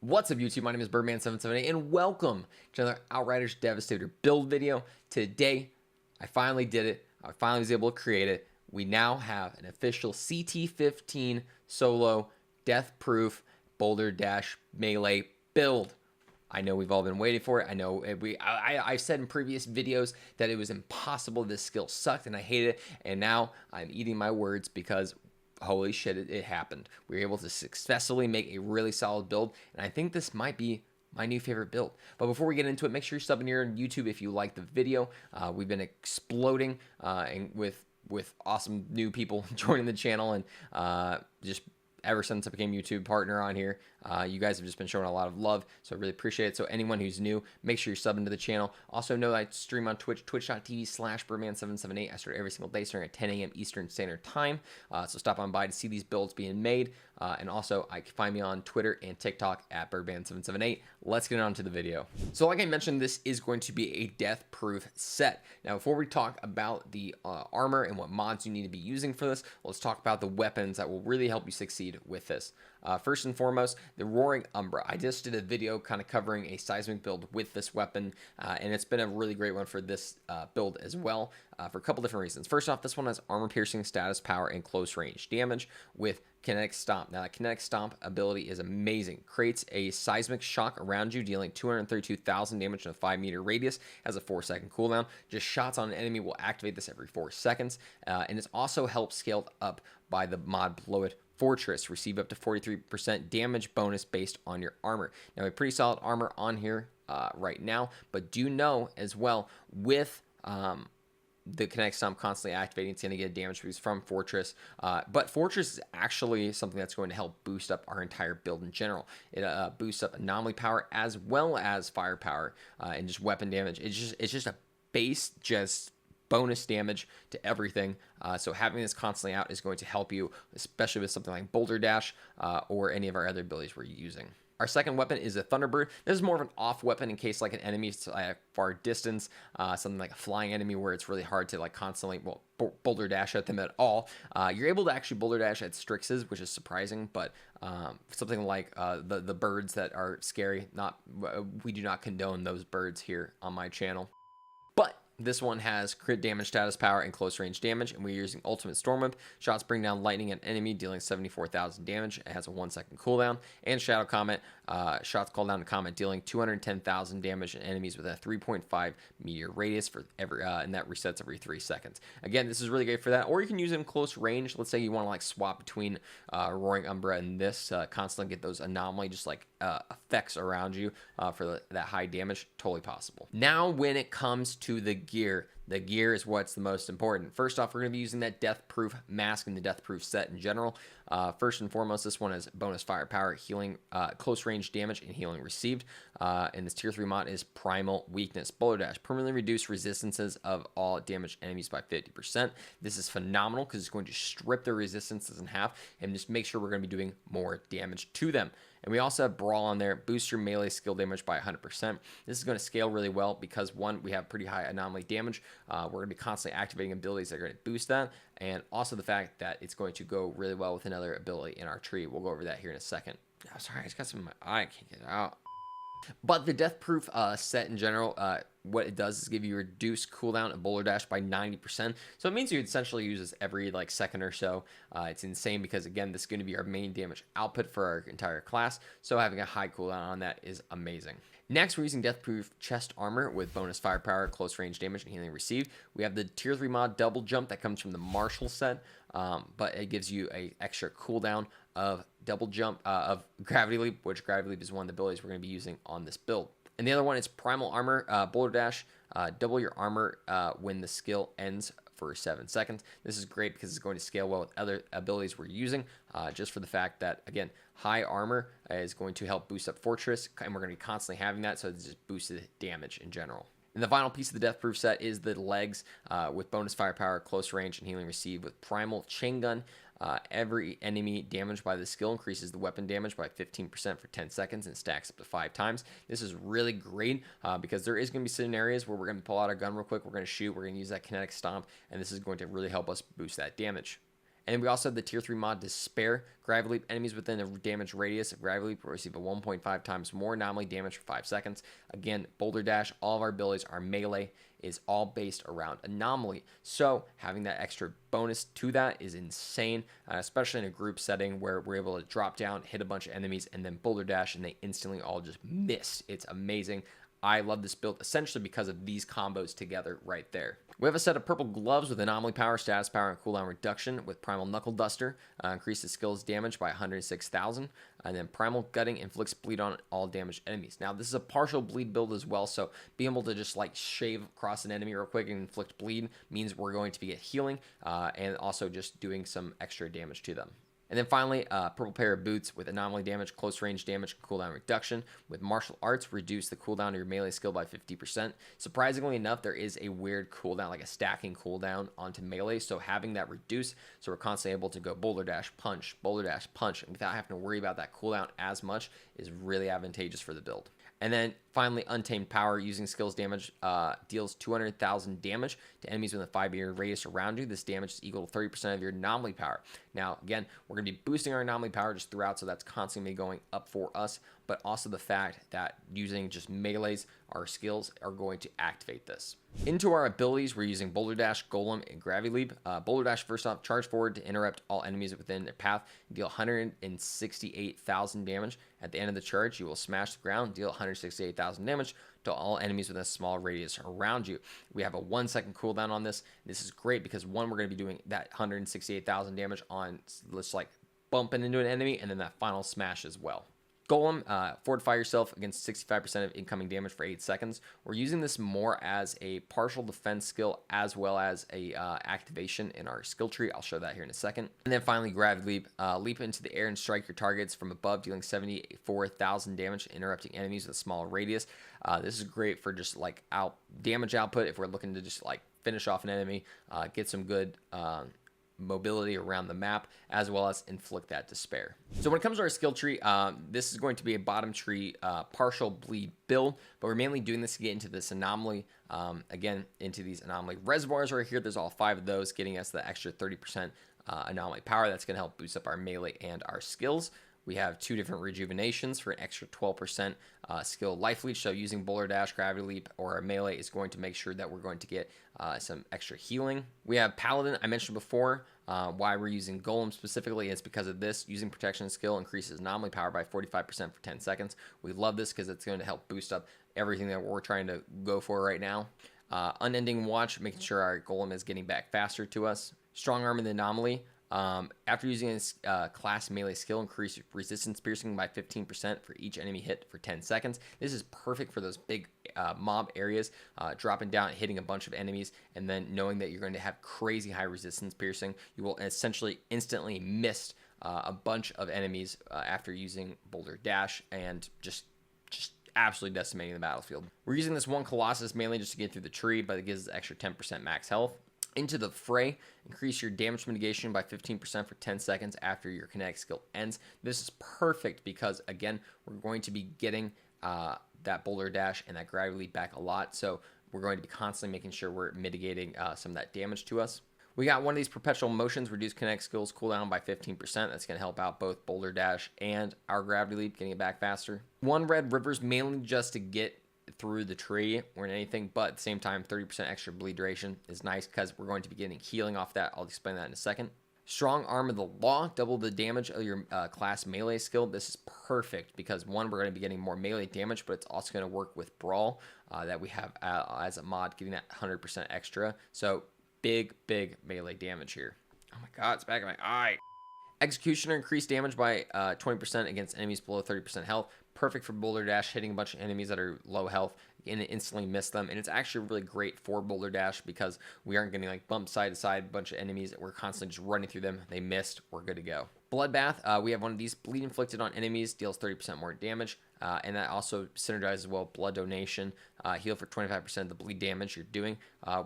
What's up YouTube, my name is Birdman778 and welcome to another Outriders Devastator build video. Today, I finally did it. I finally was able to create it. We now have an official Ct15 solo death-proof Boulderdash melee build. I know we've all been waiting for it. I know I've said in previous videos that it was impossible. This skill sucked and I hated it. And now I'm eating my words because holy shit, it happened. We were able to successfully make a really solid build, and I think this might be my new favorite build. But before we get into it, make sure you're subbing here on YouTube if you like the video. We've been exploding and with awesome new people joining the channel, and just ever since I became YouTube partner on here, you guys have just been showing a lot of love, so I really appreciate it. So anyone who's new, make sure you're subbing to the channel. Also know that I stream on Twitch, twitch.tv/Birdman778. I start every single day starting at 10 a.m. Eastern Standard Time, so stop on by to see these builds being made. And also, I can find me on Twitter and TikTok at Birdman778. Let's get on to the video. So like I mentioned, this is going to be a death-proof set. Now, before we talk about the armor and what mods you need to be using for this, let's talk about the weapons that will really help you succeed with this. First and foremost, the Roaring Umbra. I just did a video kind of covering a seismic build with this weapon, and it's been a really great one for this build as well, for a couple different reasons. First off, this one has armor-piercing status power and close-range damage with Kinetic Stomp. Now, that Kinetic Stomp ability is amazing. Creates a seismic shock around you, dealing 232,000 damage in a 5-meter radius. Has a 4-second cooldown. Just shots on an enemy will activate this every 4 seconds. And it's also helped scaled up by the mod Blow It Fortress. Receive up to 43% damage bonus based on your armor. Now, a pretty solid armor on here right now, but do know as well with the Kinetic Stomp constantly activating, it's going to get a damage boost from Fortress. But Fortress is actually something that's going to help boost up our entire build in general. It boosts up anomaly power as well as firepower and just weapon damage. It's just a base bonus damage to everything. So having this constantly out is going to help you, especially with something like Boulder Dash or any of our other abilities we're using. Our second weapon is a Thunderbird. This is more of an off weapon in case like an enemy is at a far distance, something like a flying enemy where it's really hard to like constantly, Boulder Dash at them at all. You're able to actually Boulder Dash at Strixes, which is surprising, but something like the birds that are scary, we do not condone those birds here on my channel. But this one has crit damage, status power, and close range damage, and we're using Ultimate Storm Whip. Shots bring down lightning at enemy, dealing 74,000 damage. It has a 1-second cooldown. And Shadow Comet. Shots call down to Comet, dealing 210,000 damage to enemies with a 3.5 meter radius for every, and that resets every 3 seconds. Again, this is really great for that. Or you can use it in close range. Let's say you want to like swap between Roaring Umbra and this, constantly get those anomaly just like effects around you for that high damage. Totally possible. Now, when it comes to the gear is what's the most important. First off, we're going to be using that death-proof mask and the death-proof set in general. First and foremost, this one has bonus firepower, healing, close range damage, and healing received. And this tier 3 mod is Primal Weakness. Boulderdash, permanently reduce resistances of all damaged enemies by 50%. This is phenomenal because it's going to strip their resistances in half and just make sure we're going to be doing more damage to them. And we also have Brawl on there, boost your melee skill damage by 100%. This is going to scale really well because, one, we have pretty high anomaly damage. We're going to be constantly activating abilities that are going to boost that. And also the fact that it's going to go really well with another ability in our tree. We'll go over that here in a second. Oh, sorry, I just got some in my eye. I can't get it out. But the death-proof set in general, what it does is give you reduced cooldown of Boulder Dash by 90%. So it means you essentially use this every like second or so. It's insane because, again, this is going to be our main damage output for our entire class. So having a high cooldown on that is amazing. Next, we're using death-proof chest armor with bonus firepower, close range damage, and healing received. We have the tier 3 mod double jump that comes from the Marshall set, but it gives you a extra cooldown of double jump of gravity leap, which gravity leap is one of the abilities we're going to be using on this build. And the other one is primal armor, Boulder Dash, double your armor when the skill ends for 7 seconds. This is great because it's going to scale well with other abilities we're using, just for the fact that, again, high armor is going to help boost up Fortress, and we're going to be constantly having that, so it's just boosted damage in general. And the final piece of the death-proof set is the legs with bonus firepower, close range, and healing received with primal chain gun. Every enemy damaged by the skill increases the weapon damage by 15% for 10 seconds and stacks up to 5 times. This is really great because there is going to be scenarios where we're going to pull out our gun real quick, we're going to shoot, we're going to use that kinetic stomp, and this is going to really help us boost that damage. And then we also have the tier 3 mod Despair. Gravity Leap, enemies within a damage radius of Gravity Leap will receive a 1.5 times more anomaly damage for 5 seconds. Again, Boulder Dash, all of our abilities are melee, is all based around anomaly. So having that extra bonus to that is insane, especially in a group setting where we're able to drop down, hit a bunch of enemies, and then Boulder Dash, and they instantly all just miss. It's amazing. I love this build essentially because of these combos together right there. We have a set of purple gloves with anomaly power, status power, and cooldown reduction with primal knuckle duster. Increases skills damage by 106,000. And then primal gutting inflicts bleed on all damaged enemies. Now this is a partial bleed build as well, so being able to just like shave across an enemy real quick and inflict bleed means we're going to be get healing and also just doing some extra damage to them. And then finally, purple pair of boots with anomaly damage, close range damage, cooldown reduction. With martial arts, reduce the cooldown of your melee skill by 50%. Surprisingly enough, there is a weird cooldown, like a stacking cooldown onto melee. So having that reduce, so we're constantly able to go Boulder Dash, punch, and without having to worry about that cooldown as much is really advantageous for the build. And then finally, Untamed Power, using skills damage, deals 200,000 damage to enemies within a 5-meter radius around you. This damage is equal to 30% of your anomaly power. Now, again, we're going to be boosting our anomaly power just throughout, so that's constantly going up for us, but also the fact that using just melees, our skills are going to activate this. Into our abilities, we're using Boulder Dash, Golem, and Gravity Leap. Boulder Dash, first off, charge forward to interrupt all enemies within their path, deal 168,000 damage. At the end of the charge, you will smash the ground, deal 168,000 damage to all enemies within a small radius around you. We have a 1-second cooldown on this. This is great because one, we're going to be doing that 168,000 damage on, let's like bumping into an enemy, and then that final smash as well. Golem, fortify yourself against 65% of incoming damage for 8 seconds. We're using this more as a partial defense skill as well as a activation in our skill tree. I'll show that here in a second. And then finally, Gravity Leap. Leap into the air and strike your targets from above, dealing 74,000 damage, interrupting enemies with a small radius. This is great for just like damage output if we're looking to just like finish off an enemy, get some good mobility around the map, as well as inflict that despair. So when it comes to our skill tree, this is going to be a bottom tree partial bleed build, but we're mainly doing this to get into this anomaly, again, into these anomaly reservoirs right here. There's all 5 of those, getting us the extra 30% anomaly power. That's going to help boost up our melee and our skills. We have 2 different rejuvenations for an extra 12% skill life leech. So using Boulder Dash, Gravity Leap, or a melee is going to make sure that we're going to get some extra healing. We have Paladin. I mentioned before why we're using Golem specifically is because of this. Using protection skill increases anomaly power by 45% for 10 seconds. We love this because it's going to help boost up everything that we're trying to go for right now. Unending Watch, making sure our Golem is getting back faster to us. Strong Arm in the Anomaly. After using this class melee skill, increase resistance piercing by 15% for each enemy hit for 10 seconds. This is perfect for those big mob areas, dropping down, hitting a bunch of enemies, and then knowing that you're going to have crazy high resistance piercing. You will essentially instantly miss a bunch of enemies after using Boulder Dash and just absolutely decimating the battlefield. We're using this one Colossus mainly just to get through the tree, but it gives us extra 10% max health. Into the Fray, increase your damage mitigation by 15% for 10 seconds after your kinetic skill ends. This is perfect because, again, we're going to be getting that Boulder Dash and that Gravity Leap back a lot, so we're going to be constantly making sure we're mitigating some of that damage to us. We got one of these Perpetual Motions, reduce kinetic skills cooldown by 15%. That's going to help out both Boulder Dash and our Gravity Leap, getting it back faster. One Red Rivers, mainly just to get through the tree or anything, but at the same time 30% extra bleed duration is nice because we're going to be getting healing off that. I'll explain that in a second. Strong Arm of the Law, double the damage of your class melee skill. This is perfect because one, we're going to be getting more melee damage, but it's also going to work with Brawl that we have as a mod, getting that 100% extra. So big melee damage here. Oh my god, it's back in my eye. Executioner, increased damage by 20% against enemies below 30% health. Perfect for Boulder Dash, hitting a bunch of enemies that are low health and instantly miss them. And it's actually really great for Boulder Dash because we aren't getting like bumped side to side, a bunch of enemies. We're constantly just running through them. They missed. We're good to go. Bloodbath, we have one of these. Bleed inflicted on enemies, deals 30% more damage. And that also synergizes well. Blood donation, heal for 25% of the bleed damage you're doing.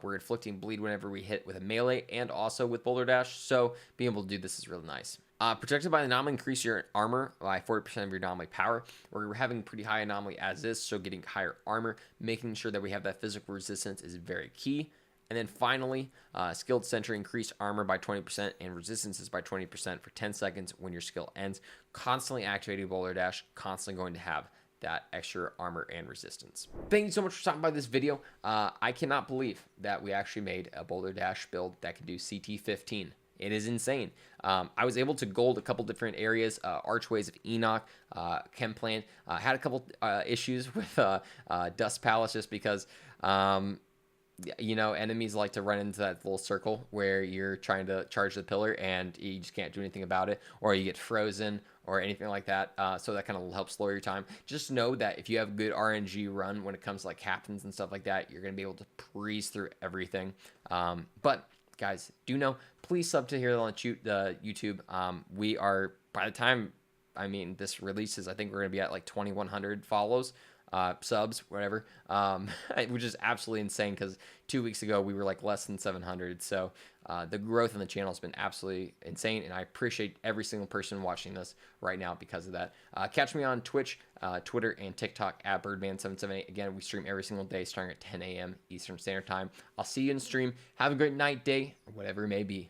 We're inflicting bleed whenever we hit with a melee and also with Boulder Dash. So being able to do this is really nice. Protected by the anomaly, increase your armor by 40% of your anomaly power. We're having pretty high anomaly as is, so getting higher armor, making sure that we have that physical resistance is very key. And then finally, Skilled Sentry, increase armor by 20% and resistances by 20% for 10 seconds when your skill ends. Constantly activating Boulder Dash, constantly going to have that extra armor and resistance. Thank you so much for stopping by this video. I cannot believe that we actually made a Boulder Dash build that can do Ct15. It is insane. I was able to gold a couple different areas, Archways of Enoch, Chemplant. Had a couple issues with Dust Palace just because you know, enemies like to run into that little circle where you're trying to charge the pillar and you just can't do anything about it, or you get frozen or anything like that. So that kind of helps slow your time. Just know that if you have a good RNG run when it comes to like captains and stuff like that, you're going to be able to breeze through everything. But guys, do know, please sub to here on YouTube. We are, by the time, I mean, this releases, I think we're going to be at like 2,100 follows. Subs, whatever, which is absolutely insane because 2 weeks ago we were like less than 700. So the growth on the channel has been absolutely insane, and I appreciate every single person watching this right now because of that. Catch me on Twitch, Twitter, and TikTok at Birdman778. Again, we stream every single day starting at 10 a.m. Eastern Standard Time. I'll see you in stream. Have a great night, day, or whatever it may be.